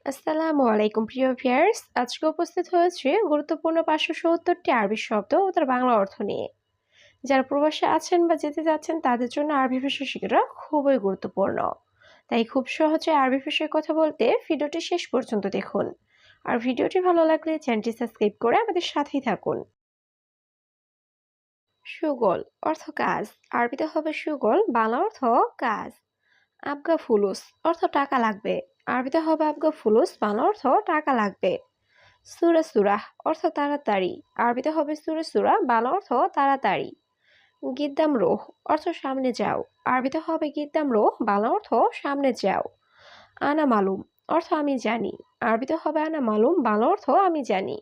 আসসালামু আলাইকুম প্রিয় ভিউয়ার্স, আজকে উপস্থিত হয়েছে গুরুত্বপূর্ণ 570টি আরবি শব্দ ও তার বাংলা অর্থ নিয়ে। যারা প্রবাসে আছেন বা যেতে যাচ্ছেন তাদের জন্য আরবি ভাষা শেখাটা খুবই গুরুত্বপূর্ণ। তাই খুব সহজে আরবি ভাষায় কথা বলতে ভিডিওটি শেষ পর্যন্ত দেখুন। আর ভিডিওটি ভালো লাগলে চ্যানেলটি সাবস্ক্রাইব করে আমাদের সাথেই থাকুন। সুগল অর্থ কাজ। আরবিতে হবে সুগল, বাংলা অর্থ কাজ। আবগা ফুলুস অর্থ টাকা লাগবে। আরবিতে হবে আবগা ফুলুস, বাংলা অর্থ টাকা লাগবে। সূরা সূরাহ অর্থ তাড়াতাড়ি। আরবিতে হবে সূরা সূরা, বাংলা অর্থ তাড়াতাড়ি। গিদ্দাম রোহ অর্থ সামনে যাও। আরবিতে হবে গিদ্দাম রোহ, বাংলা অর্থ সামনে যাও। আনা মালুম অর্থ আমি জানি। আরবিতে হবে আনা মালুম, বাংলা অর্থ আমি জানি।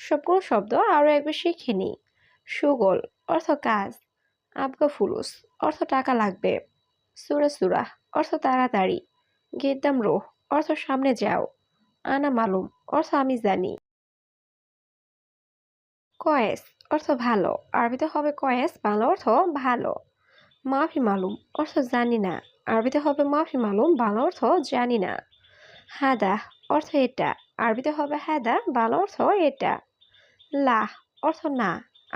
সবগুলো শব্দ আরও একবার শিখে নিই। সুগল অর্থ কাজ। আবগা ফুলুস অর্থ টাকা লাগবে। সূরা সূরাহ অর্থ তাড়াতাড়ি। গিদ্দাম রোহ অর্থ সামনে যাও। আনা মালুম অর্থ আমি জানি। কয়েস অর্থ ভালো। আরবিতে হবে কয়েস, বাংলা অর্থ ভালো। মাফি মালুম অর্থ জানি না। আরবিতে হবে মাফি মালুম, বাংলা অর্থ জানি না। হাদা অর্থ এটা। আরবিতে হবে হাদা, বাংলা অর্থ এটা। লাহ অর্থ না।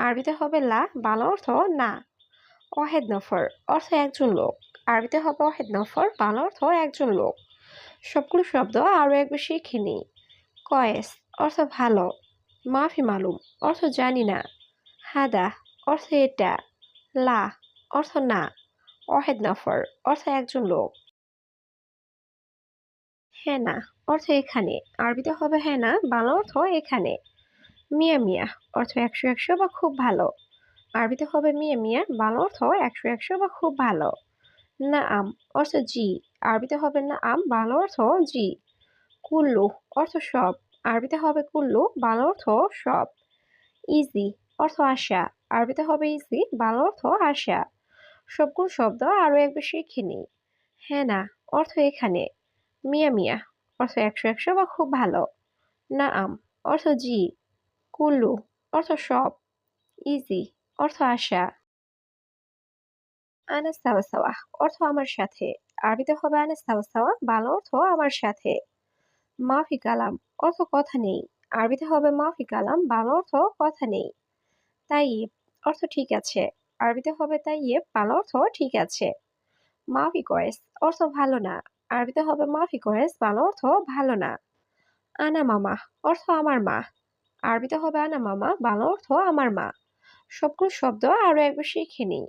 আরবিতে হবে লা, বাংলা অর্থ না। ওয়াহেদ নফর অর্থ একজন লোক। আরবিতে হবে ওয়াহেদ নফর, বাংলা অর্থ একজন লোক। সবগুলো শব্দ আরও একবার শিখে নিই। কয়েস অর্থ ভালো। মাফি মালুম অর্থ জানি না। হাদা অর্থ এটা। লা অর্থ না। ওয়াহেদ নফর অর্থ একজন লোক। হেনা অর্থ এখানে। আরবিতে হবে হেনা, বাংলা অর্থ এখানে। মিয়া মিয়া অর্থ একশো একশো বা খুব ভালো। আরবিতে হবে মিয়া মিয়া, বাংলা অর্থ একশো একশো বা খুব ভালো। না আম অর্থ জি। আরবিতে হবে না আম, বাংলা অর্থ জি। কুল্লু অর্থ সব। আরবিতে হবে কুল্লু, বাংলা অর্থ সব। ইজি অর্থ আশা। আরবিতে হবে ইজি, বাংলা অর্থ আশা। সবগুলো শব্দ আরো একবার শিখে নিই। হেনা অর্থ এখানে। মিয়া মিয়া অর্থ একশো একশো বা খুব ভালো। না আম অর্থ জি। কুল্লু অর্থ সব। ইজি অর্থ আশা। আনাস সাওয়া সাওয়া অর্থ আমার সাথে। আরবিতে হবে আনাস সাওয়া সাওয়া, বাংলা অর্থ আমার সাথে। মাফি কালাম অর্থ কথা নেই। আরবিতে হবে মাফি কালাম, বাংলা অর্থ কথা নেই। তাইয়েব অর্থ ঠিক আছে। আরবিতে হবে তাইয়েব, বাংলা অর্থ ঠিক আছে। মাফি কয়েস অর্থ ভালো না। আরবিতে হবে মাফি কয়েস, বাংলা অর্থ ভালো না। আনা মামা অর্থ আমার মা। আরবিতে হবে আনা মামা, বাংলা অর্থ আমার মা। সবগুলো শব্দ আরো একবার শিখে নিই।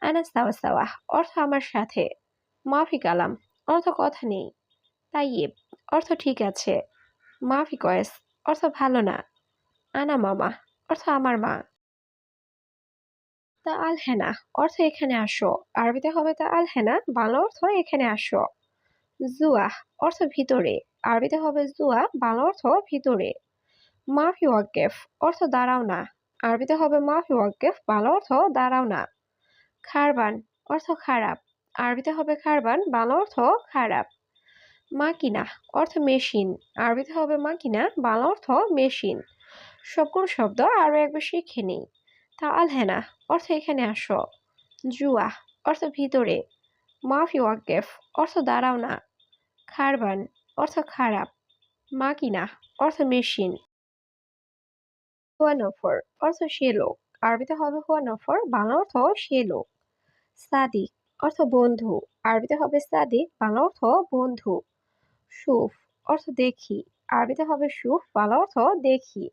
আনা সাওয়া সাওয়া অর্থ আমার সাথে। মাফি কালাম অর্থ কথা নেই। তাইয়েব অর্থ ঠিক আছে। মাফি কয়েস অর্থ ভালো না। আনা মামা অর্থ আমার মা। তা আল হেনা অর্থ এখানে আসো। আরবিতে হবে তা আল হেনা, বাংলা অর্থ এখানে আসো। জুয়াহ অর্থ ভিতরে। আরবিতে হবে জুয়া, বাংলা অর্থ ভিতরে। মাফি ওয়াক্কেফ অর্থ দাঁড়াও না। আরবিতে হবে মাফি ওয়াক্কেফ, বাংলা অর্থ দাঁড়াও না। খারবান অর্থ খারাপ। আরবিতে হবে খারবান, বাংলা অর্থ খারাপ। মাকিনা অর্থ মেশিন। আরবিতে হবে মাকিনা, বাংলা অর্থ মেশিন। সবগুলো শব্দ আরো একবার শিখে নিই। তা আল হেনা অর্থ এখানে আসো। জুয়া অর্থ ভিতরে। মাফি ওয়াক্কেফ অর্থ দাঁড়াও না। খারবান অর্থ খারাপ। মাকিনা অর্থ মেশিন। হুয়া নফর অর্থ সে লোক। আরবিতে হবে হুয়া নফর, বাংলা অর্থ সে লোক। সাদিক অর্থ বন্ধু। আরবিতে হবে সাদিক, বাংলা অর্থ বন্ধু। সুফ অর্থ দেখি। আরবিতে হবে সুফ, বাংলা অর্থ দেখি।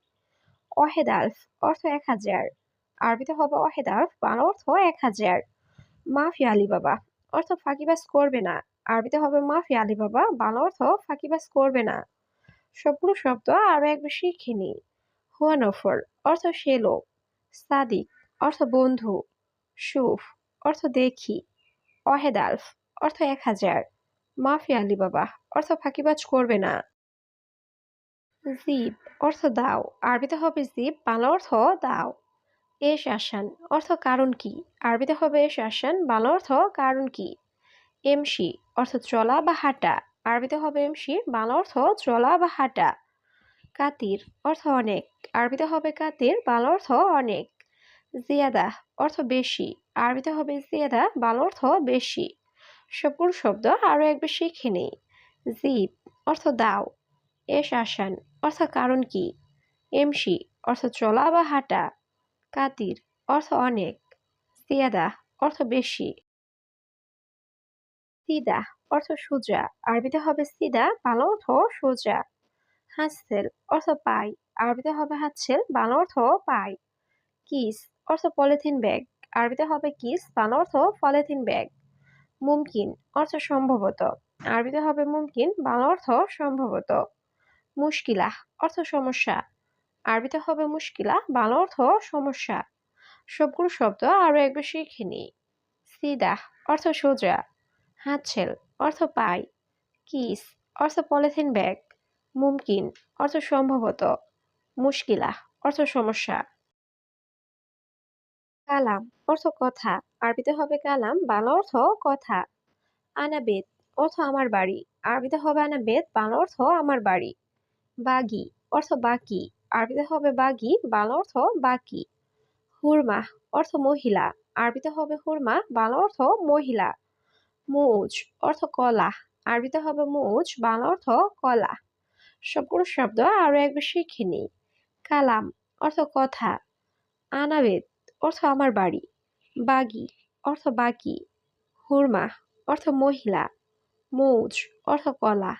ওয়াহেদ আলফ অর্থ 1000। আরবিতে হবে ওয়াহেদ আলফ, বাংলা অর্থ 1000। মাফি আলিবাবা অর্থ ফাঁকিবাজ করবে না। আরবিতে হবে মাফি আলিবাবা, বাংলা অর্থ ফাঁকিবাজ করবে না। সবগুলো শব্দ আরো একবার শিখে নিই। হুয়া নফর অর্থ সে লোক। সাদিক অর্থ বন্ধু। সুফ অর্থ দেখি। ওয়াহেদ আলফ অর্থ 1000। মাফি আলিবাবা অর্থ ফাঁকিবাজ করবে না। জিব অর্থ দাও। আরবিতে হবে জিব, বাংলা অর্থ দাও। এস আসান অর্থ কারণ কি। আরবিতে হবে এস আসান, বাংলা অর্থ কারণ কি। এমসি অর্থ চলা বা হাঁটা। আরবিতে হবে এমসি, বাংলা অর্থ চলা বা হাঁটা। কাতির অর্থ অনেক। আরবিতে হবে কাতির, বাংলা অর্থ অনেক। জিয়াদা অর্থ বেশি। আরবিতে হবে জিয়াদা, বাংলা অর্থ বেশি। সবগুলো শব্দ আরো একবার শিখে নেই। জিব অর্থ দাও। এস আসান অর্থ কারণ কি। এমসি অর্থ চলা বা হাঁটা। কাতির অর্থ অনেক। সিয়াদা অর্থ বেশি। সিদা অর্থ সোজা, আরবিতে হবে সিদা, বাংলা অর্থ সোজা। হাসছেল অর্থ পাই, আরবিতে হবে হাতছেল, বাংলা অর্থ পাই। কিস অর্থ পলিথিন ব্যাগ, আরবিতে হবে কিস, বাংলা অর্থ পলিথিন ব্যাগ। মুমকিন অর্থ সম্ভবত, আরবিতে হবে মুমকিন, বাংলা অর্থ সম্ভবত। মুশকিলা অর্থ সমস্যা, আরবিতে হবে মুশকিলা, বাংলা অর্থ সমস্যা। সবগুলো শব্দ আরো একবার শিখে নিই। সিদা অর্থ সোজা। হাতছেল অর্থ পাই। কিস অর্থ পলিথিন ব্যাগ। মুমকিন অর্থ সম্ভবত। মুশকিলা অর্থ সমস্যা। কালাম অর্থ কথা, আরবিতে হবে কালাম, বাংলা অর্থ কথা। আনাবেত অর্থ আমার বাড়ি, আরবিতে হবে আনাবেত, বাংলা অর্থ আমার বাড়ি। বাগি অর্থ বাকি, আরবিতে হবে বাগি, বাংলা অর্থ বাকি। হুরমা অর্থ মহিলা, আরবিতে হবে হুরমা, বাংলা অর্থ মহিলা। মৌজ অর্থ কলা, আরবিতে হবে মৌজ, বাংলা অর্থ কলা। সবগুলো শব্দ আরো একবার শিখে নিই। কালাম অর্থ কথা। আনাবেত অর্থ আমার বাড়ি। বাগি অর্থ বাকি। হুরমা অর্থ মহিলা। মৌজ অর্থ কলা।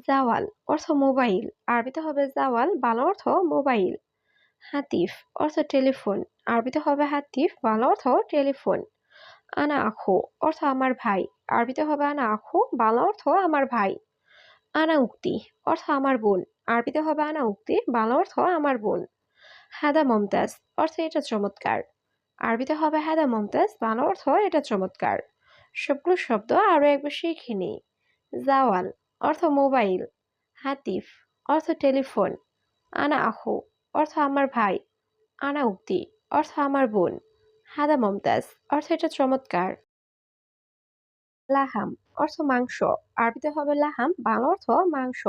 জাওয়াল অর্থ মোবাইল, আরবিতে হবে জাওয়াল, বাংলা অর্থ মোবাইল। হাতিফ অর্থ টেলিফোন, আরবিতে হবে হাতিফ, বাংলা অর্থ টেলিফোন। আনা আখু অর্থ আমার ভাই, আরবিতে হবে আনা আখু, বাংলা অর্থ আমার ভাই। আনা উক্তি অর্থ আমার বোন, আরবিতে হবে আনা উক্তি, বাংলা অর্থ আমার বোন। হাদা মমতাজ অর্থ এটা চমৎকার, আরবিতে হবে হাদা মমতাজ, বাংলা অর্থ এটা চমৎকার। সবগুলো শব্দ আরো একবার শিখে নিই। জাওয়াল অর্থ মোবাইল। হাতিফ অর্থ টেলিফোন। আনা আখু অর্থ আমার ভাই। আনা উক্তি অর্থ আমার বোন। হাদা মমতাজ অর্থ এটা চমৎকার। লাহাম অর্থ মাংস, আরবিতে হবে লাহাম, বাংলা অর্থ মাংস।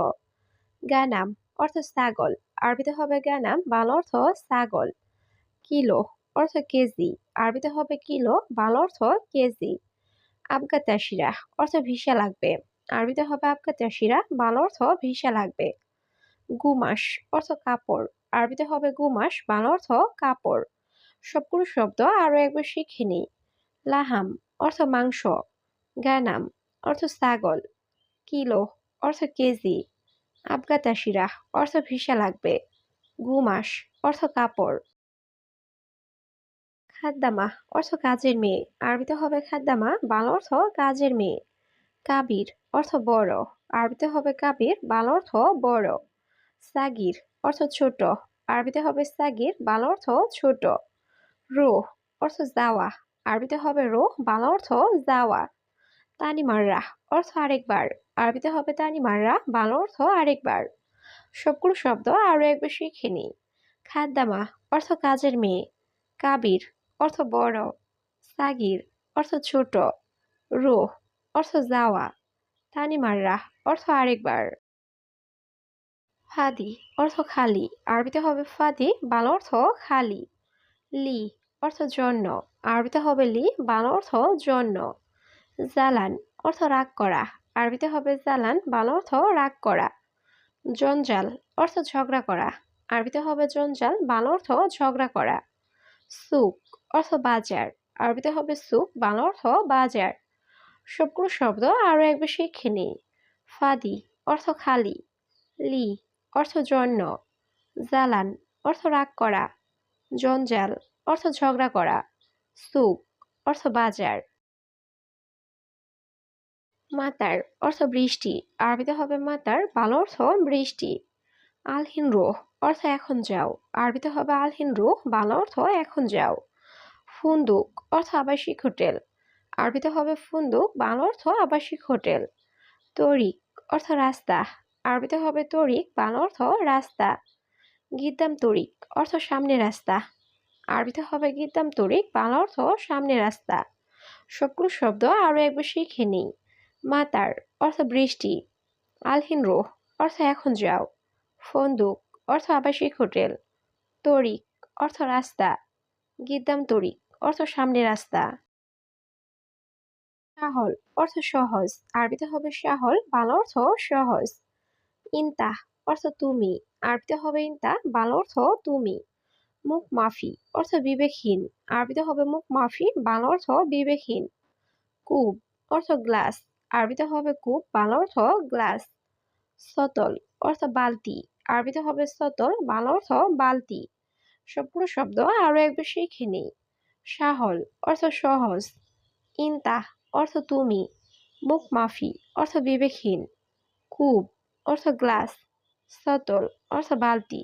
গানাম অর্থ ছাগল, আরবিতে হবে গানাম, বাংলা অর্থ ছাগল। কিলো অর্থ কেজি, আরবিতে হবে কিলো, বাংলা অর্থ কেজি। আবগা তাসিরা অর্থ ভিসা লাগবে, আরবিতে হবে আবগা তাসিরা, বাংলা অর্থ ভিসা লাগবে। গুমাস অর্থ কাপড়, আরবিতে হবে গুমাস, বাংলা অর্থ কাপড়। সবগুলো শব্দ আরো একবার শিখে নিই। লাহাম অর্থ মাংস। গানাম অর্থ ছাগল। কিলো অর্থ কেজি। আবগা তাসিরা অর্থ ভিসা লাগবে। গুমাস অর্থ কাপড়। খাদ্দামা অর্থ কাজের মেয়ে, আরবিতে হবে খাদ্দামা, বাংলা অর্থ কাজের মেয়ে। কাবির অর্থ বড়, আরবিতে হবে কাবির, বাংলা অর্থ বড়। সাগির অর্থ ছোট, আরবিতে হবে সাগির, বাংলা অর্থ ছোট। রোহ অর্থ যাওয়া, আরবিতে হবে রোহ, বাংলা অর্থ যাওয়া। তানিমাররা অর্থ আরেকবার, আরবিতে হবে তানিমাররা, বাংলা অর্থ আরেকবার। সবগুলো শব্দ আরো একবার শিখে নিই। খাদ্দামা অর্থ কাজের মেয়ে। কাবির অর্থ বড়। সাগির অর্থ ছোট। রোহ অর্থ যাওয়া। তানিমাররা অর্থ আরেকবার। ফাদি অর্থ খালি, আরবিতে হবে ফাদি, বাংলা অর্থ খালি। লি অর্থ জন্য, আরবিতে হবে লি, বাংলা অর্থ জন্য। জালান অর্থ রাগ করা, আরবিতে হবে জালান, বাংলা অর্থ রাগ করা। জঞ্জাল অর্থ ঝগড়া করা, আরবিতে হবে জঞ্জাল, বাংলা অর্থ ঝগড়া করা। সুক অর্থ বাজার, আরবিতে হবে সুক, বাংলা অর্থ বাজার। সবগুলো শব্দ আরো একবার শিখে নিই। ফাদি অর্থ খালি। লি অর্থ জন্য। জালান অর্থ রাগ করা। জঞ্জাল অর্থ ঝগড়া করা। সুক অর্থ বাজার। মাতার অর্থ বৃষ্টি, আরবিতে হবে মাতার, বাংলা অর্থ বৃষ্টি। আলহিন রোহ অর্থ এখন যাও, আরবিতে হবে আলহিন রোহ, বাংলা অর্থ এখন যাও। ফুন্দুক অর্থ আবাসিক হোটেল, আরবিতে হবে ফুন্দুক, বাংলা অর্থ আবাসিক হোটেল। তরিক অর্থ রাস্তা, আরবিতে হবে তরিক, বাংলা অর্থ রাস্তা। গিদ্দাম তরিক অর্থ সামনে রাস্তা, আরবিতে হবে গিদ্দাম তরিক, বাংলা অর্থ সামনে রাস্তা। সবগুলো শব্দ আরো একবার শিখে নিই। মাতার অর্থ বৃষ্টি। আলহিন রোহ অর্থ এখন যাও। ফন্দুক অর্থ আবাসিক হোটেল। তরিক অর্থ রাস্তা। গিদ্দাম তরিক অর্থ সামনে রাস্তা। সাহল অর্থ সহজ, আরবিতে হবে সাহল, বাংলা অর্থ সহজ। ইনতাহ অর্থ তুমি, আরবিতে হবে ইনতা, বাংলা অর্থ তুমি। মুখ মাফি অর্থ বিবেকহীন, আরবিতে হবে মুখ মাফি, বাংলা অর্থ বিবেকহীন। কূপ অর্থ গ্লাস, আরবিতে হবে কূপ, বাংলা অর্থ গ্লাস। সতল অর্থ বালতি, আরবিতে হবে সতল, বাংলা অর্থ বালতি। সবগুলো শব্দ আরো একবার শিখে নিই। সাহল অর্থ সহজ, ইনতাহ অর্থ তুমি, মুখ মাফি অর্থ বিবেকহীন, কূপ অর্থ গ্লাস, সতল অর্থ বালতি।